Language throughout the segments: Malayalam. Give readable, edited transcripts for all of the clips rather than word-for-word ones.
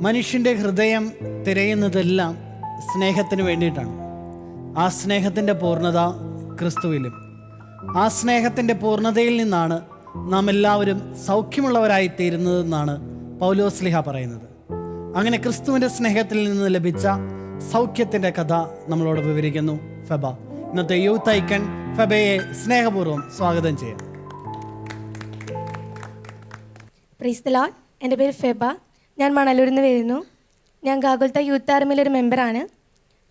മനുഷ്യൻ്റെ ഹൃദയം തിരയുന്നതെല്ലാം സ്നേഹത്തിന് വേണ്ടിയിട്ടാണ്. ആ സ്നേഹത്തിൻ്റെ പൂർണ്ണത ക്രിസ്തുവിലും. ആ സ്നേഹത്തിൻ്റെ പൂർണ്ണതയിൽ നിന്നാണ് നാം എല്ലാവരും സൗഖ്യമുള്ളവരായി തീരുന്നതെന്നാണ് പൗലോസ്ലിഹ പറയുന്നത്. അങ്ങനെ ക്രിസ്തുവിൻ്റെ സ്നേഹത്തിൽ നിന്ന് ലഭിച്ച സൗഖ്യത്തിൻ്റെ കഥ നമ്മളോട് വിവരിക്കുന്നു ഫെബ. ഇന്നത്തെ യൂത്ത് ഐക്കൺ ഫെബയെ സ്നേഹപൂർവ്വം സ്വാഗതം ചെയ്യാം. Praise the Lord. എൻ്റെ പേര് ഫെബ. ഞാൻ മണലൂരിൽ നിന്ന് വരുന്നു. ഞാൻ ഗാഗുൽത്ത യൂത്ത് ആർമിയിലൊരു മെമ്പറാണ്.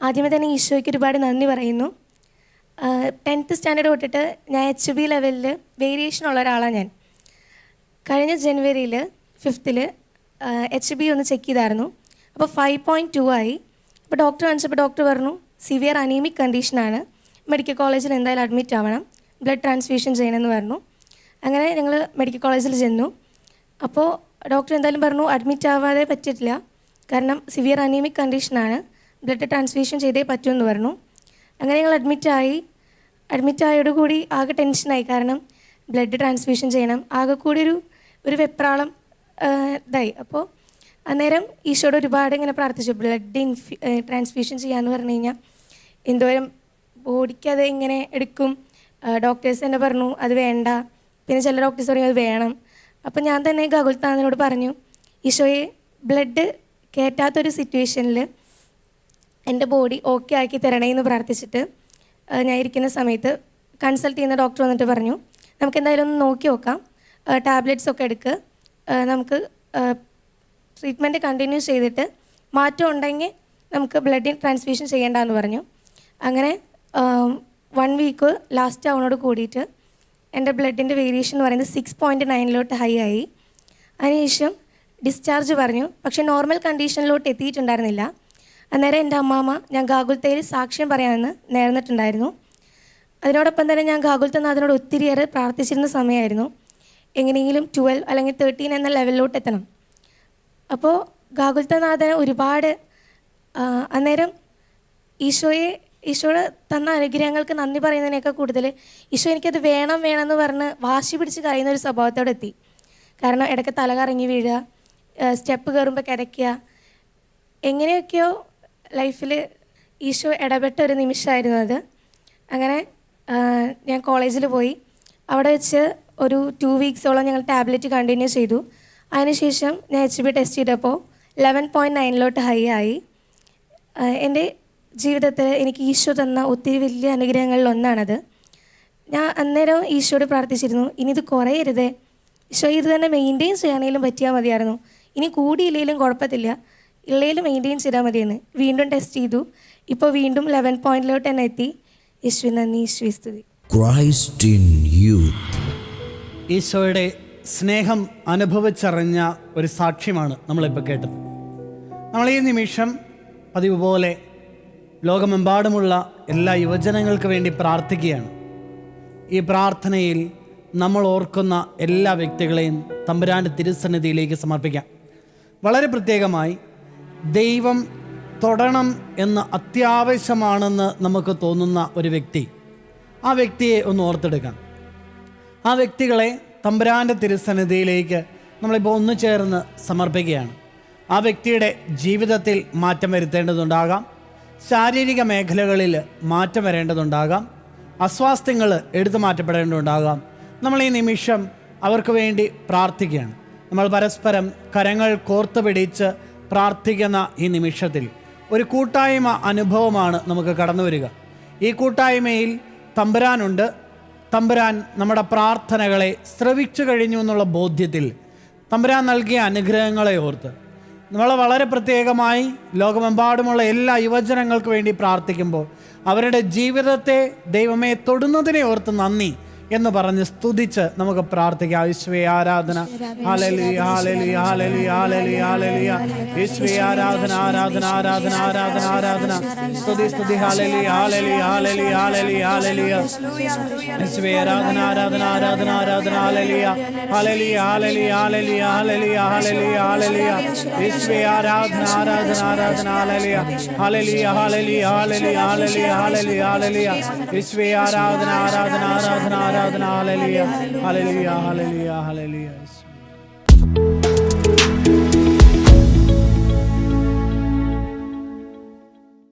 ആദ്യമേ തന്നെ ഈശോയ്ക്ക് ഒരുപാട് നന്ദി പറയുന്നു. 10th സ്റ്റാൻഡേർഡ് തൊട്ടിട്ട് ഞാൻ HB ലെവലിൽ വേരിയേഷൻ ഉള്ള ഒരാളാണ് ഞാൻ. കഴിഞ്ഞ ജനുവരിയിൽ 5th HB ഒന്ന് ചെക്ക് ചെയ്തായിരുന്നു. അപ്പോൾ 5.2 ആയി. അപ്പോൾ ഡോക്ടർ കാണിച്ചപ്പോൾ ഡോക്ടർ പറഞ്ഞു സിവിയർ അനീമിക് കണ്ടീഷനാണ്, മെഡിക്കൽ കോളേജിൽ എന്തായാലും അഡ്മിറ്റ് ആവണം, ബ്ലഡ് ട്രാൻസ്ഫ്യൂഷൻ ചെയ്യണമെന്ന് പറഞ്ഞു. അങ്ങനെ ഞങ്ങൾ മെഡിക്കൽ കോളേജിൽ ചെന്നു. അപ്പോൾ ഡോക്ടർ എന്തായാലും പറഞ്ഞു അഡ്മിറ്റ് ആവാതെ പറ്റിയിട്ടില്ല, കാരണം സിവിയർ അനീമിക് കണ്ടീഷനാണ്, ബ്ലഡ് ട്രാൻസ്ഫ്യൂഷൻ ചെയ്തേ പറ്റുമെന്ന് പറഞ്ഞു. അങ്ങനെ ഞങ്ങൾ അഡ്മിറ്റായോടുകൂടി ആകെ ടെൻഷനായി, കാരണം ബ്ലഡ് ട്രാൻസ്ഫ്യൂഷൻ ചെയ്യണം, ആകെ കൂടി ഒരു വെപ്രാളം ഇതായി. അപ്പോൾ അന്നേരം ഈശോയോട് ഒരുപാട് ഇങ്ങനെ പ്രാർത്ഥിച്ചു, ബ്ലഡ് ട്രാൻസ്ഫ്യൂഷൻ ചെയ്യാമെന്ന് പറഞ്ഞു കഴിഞ്ഞാൽ എന്തോരം ബോഡിക്ക് അത് ഇങ്ങനെ എടുക്കും. ഡോക്ടേഴ്സ് തന്നെ പറഞ്ഞു അത് വേണ്ട, പിന്നെ ചില ഡോക്ടേഴ്സ് പറയും അത് വേണം. അപ്പോൾ ഞാൻ തന്നെ ഗാഗുൽത്താനോട് പറഞ്ഞു, ഈശോയെ ബ്ലഡ് കയറ്റാത്തൊരു സിറ്റുവേഷനിൽ എൻ്റെ ബോഡി ഓക്കെ ആക്കി തരണേ എന്ന് പ്രാർത്ഥിച്ചിട്ട് ഞാൻ ഇരിക്കുന്ന സമയത്ത് കൺസൾട്ട് ചെയ്യുന്ന ഡോക്ടർ വന്നിട്ട് പറഞ്ഞു നമുക്ക് എന്തായാലും ഒന്ന് നോക്കി നോക്കാം, ടാബ്ലറ്റ്സ് ഒക്കെ എടുക്കുക, നമുക്ക് ട്രീറ്റ്മെൻറ്റ് കണ്ടിന്യൂ ചെയ്തിട്ട് മാറ്റം ഉണ്ടെങ്കിൽ നമുക്ക് ബ്ലഡ് ട്രാൻസ്ഫ്യൂഷൻ ചെയ്യേണ്ടെന്ന് പറഞ്ഞു. അങ്ങനെ 1 വീക്ക് ലാസ്റ്റ് ആവുന്നതോട് കൂടിയിട്ട് എൻ്റെ ബ്ലഡിൻ്റെ വേരിയേഷൻ എന്ന് പറയുന്നത് 6.9 ഹൈ ആയി. അതിനുശേഷം ഡിസ്ചാർജ് പറഞ്ഞു. പക്ഷേ നോർമൽ കണ്ടീഷനിലോട്ട് എത്തിയിട്ടുണ്ടായിരുന്നില്ല. അന്നേരം എൻ്റെ അമ്മാമ്മ ഞാൻ ഗാഗുൽത്തയിൽ സാക്ഷ്യം പറയാമെന്ന് നേർന്നിട്ടുണ്ടായിരുന്നു. അതിനോടൊപ്പം തന്നെ ഞാൻ ഗാഗുൽത്തനാഥനോട് ഒത്തിരിയേറെ പ്രാർത്ഥിച്ചിരുന്ന സമയമായിരുന്നു, എങ്ങനെയെങ്കിലും 12 അല്ലെങ്കിൽ 13 എന്ന ലെവലിലോട്ട് എത്തണം. അപ്പോൾ ഗാഗുൽത്തനാഥന് ഒരുപാട് അന്നേരം ഈശോയുടെ തന്ന അനുഗ്രഹങ്ങൾക്ക് നന്ദി പറയുന്നതിനേക്കാൾ കൂടുതൽ ഈശോ എനിക്കത് വേണമെന്ന് പറഞ്ഞ് വാശി പിടിച്ച് കരയുന്ന ഒരു സ്വഭാവത്തോടെ എത്തി. കാരണം ഇടയ്ക്ക് തല കറങ്ങി വീഴുക, സ്റ്റെപ്പ് കയറുമ്പോൾ കിതയ്ക്കുക, എങ്ങനെയൊക്കെയോ ലൈഫിൽ ഈശോ ഇടപെട്ട ഒരു നിമിഷമായിരുന്നു അത്. അങ്ങനെ ഞാൻ കോളേജിൽ പോയി. അവിടെ വെച്ച് ഒരു 2 വീക്സോളം ഞങ്ങൾ ടാബ്ലറ്റ് കണ്ടിന്യൂ ചെയ്തു. അതിനുശേഷം ഞാൻ HB ടെസ്റ്റ് ചെയ്തപ്പോൾ 11.9 ഹൈ ആയി. എൻ്റെ ജീവിതത്തിൽ എനിക്ക് ഈശോ തന്ന ഒത്തിരി വലിയ അനുഗ്രഹങ്ങളിൽ ഒന്നാണത്. ഞാൻ അന്നേരം ഈശോയോട് പ്രാർത്ഥിച്ചിരുന്നു, ഇനി ഇത് കുറയരുതേ ഈശോ, ഇത് തന്നെ മെയിൻറ്റെയിൻ ചെയ്യാനെങ്കിലും പറ്റിയാൽ മതിയായിരുന്നു, ഇനി കൂടിയില്ലെങ്കിലും കുഴപ്പത്തില്ല, ഉള്ളതിൽ മെയിൻറ്റെയിൻ ചെയ്താൽ മതിയെന്ന്. വീണ്ടും ടെസ്റ്റ് ചെയ്തു. ഇപ്പോൾ വീണ്ടും 11 തന്നെ എത്തി. യേശുവേ നന്ദി, യേശുവേ സ്തുതി. Christ in youth. ഈശോയുടെ സ്നേഹം അനുഭവിച്ചറിഞ്ഞ ഒരു സാക്ഷ്യമാണ് നമ്മളിപ്പോൾ കേട്ടത്. നമ്മൾ ഈ നിമിഷം പതിവ് പോലെ ലോകമെമ്പാടുമുള്ള എല്ലാ യുവജനങ്ങൾക്ക് വേണ്ടി പ്രാർത്ഥിക്കുകയാണ്. ഈ പ്രാർത്ഥനയിൽ നമ്മൾ ഓർക്കുന്ന എല്ലാ വ്യക്തികളെയും തമ്പുരാൻ്റെ തിരുസന്നിധിയിലേക്ക് സമർപ്പിക്കാം. വളരെ പ്രത്യേകമായി ദൈവം തൊടണം എന്ന് അത്യാവശ്യമാണെന്ന് നമുക്ക് തോന്നുന്ന ഒരു വ്യക്തി, ആ വ്യക്തിയെ ഒന്ന് ഓർത്തെടുക്കാം. ആ വ്യക്തികളെ തമ്പുരാൻ്റെ തിരുസന്നിധിയിലേക്ക് നമ്മളിപ്പോൾ ഒന്ന് ചേർന്ന് സമർപ്പിക്കുകയാണ്. ആ വ്യക്തിയുടെ ജീവിതത്തിൽ മാറ്റം വരുത്തേണ്ടതുണ്ടാകാം, ശാരീരിക മേഖലകളിൽ മാറ്റം വരേണ്ടതുണ്ടാകാം, അസ്വാസ്ഥ്യങ്ങൾ എടുത്തു മാറ്റപ്പെടേണ്ടതുണ്ടാകാം. നമ്മൾ ഈ നിമിഷം അവർക്ക് വേണ്ടി പ്രാർത്ഥിക്കുകയാണ്. നമ്മൾ പരസ്പരം കരങ്ങൾ കോർത്ത് പിടിച്ച് പ്രാർത്ഥിക്കുന്ന ഈ നിമിഷത്തിൽ ഒരു കൂട്ടായ്മ അനുഭവമാണ് നമുക്ക് കടന്നു വരിക. ഈ കൂട്ടായ്മയിൽ തമ്പുരാനുണ്ട്. തമ്പുരാൻ നമ്മുടെ പ്രാർത്ഥനകളെ ശ്രവിച്ചു കഴിഞ്ഞു എന്നുള്ള ബോധ്യത്തിൽ തമ്പുരാൻ നൽകിയ അനുഗ്രഹങ്ങളെ ഓർത്ത് നമ്മൾ വളരെ പ്രത്യേകമായി ലോകമെമ്പാടുമുള്ള എല്ലാ യുവജനങ്ങൾക്ക് വേണ്ടി പ്രാർത്ഥിക്കുമ്പോൾ അവരുടെ ജീവിതത്തെ ദൈവമേ തൊടുന്നതിനെ ഓർത്ത് നന്ദി എന്ന് പറഞ്ഞ് സ്തുതിച്ച് നമുക്ക് പ്രാർത്ഥിക്കാം. യേശുവേ ആരാധന, hallelujah hallelujah hallelujah hallelujah hallelujah. യേശുവേ ആരാധന ആരാധന ആരാധന ആരാധന ആരാധന, സ്തുതി സ്തുതി, hallelujah hallelujah hallelujah hallelujah hallelujah. യേശുവേ ആരാധന ആരാധന ആരാധന ആരാധന, hallelujah hallelujah hallelujah hallelujah hallelujah hallelujah hallelujah. യേശുവേ ആരാധന ആരാധന ആരാധന, hallelujah hallelujah hallelujah hallelujah hallelujah hallelujah hallelujah. യേശുവേ ആരാധന ആരാധന ആരാധന ആരാധന, ഹല്ലേലൂയ ഹല്ലേലൂയ ഹല്ലേലൂയ ഹല്ലേലൂയ.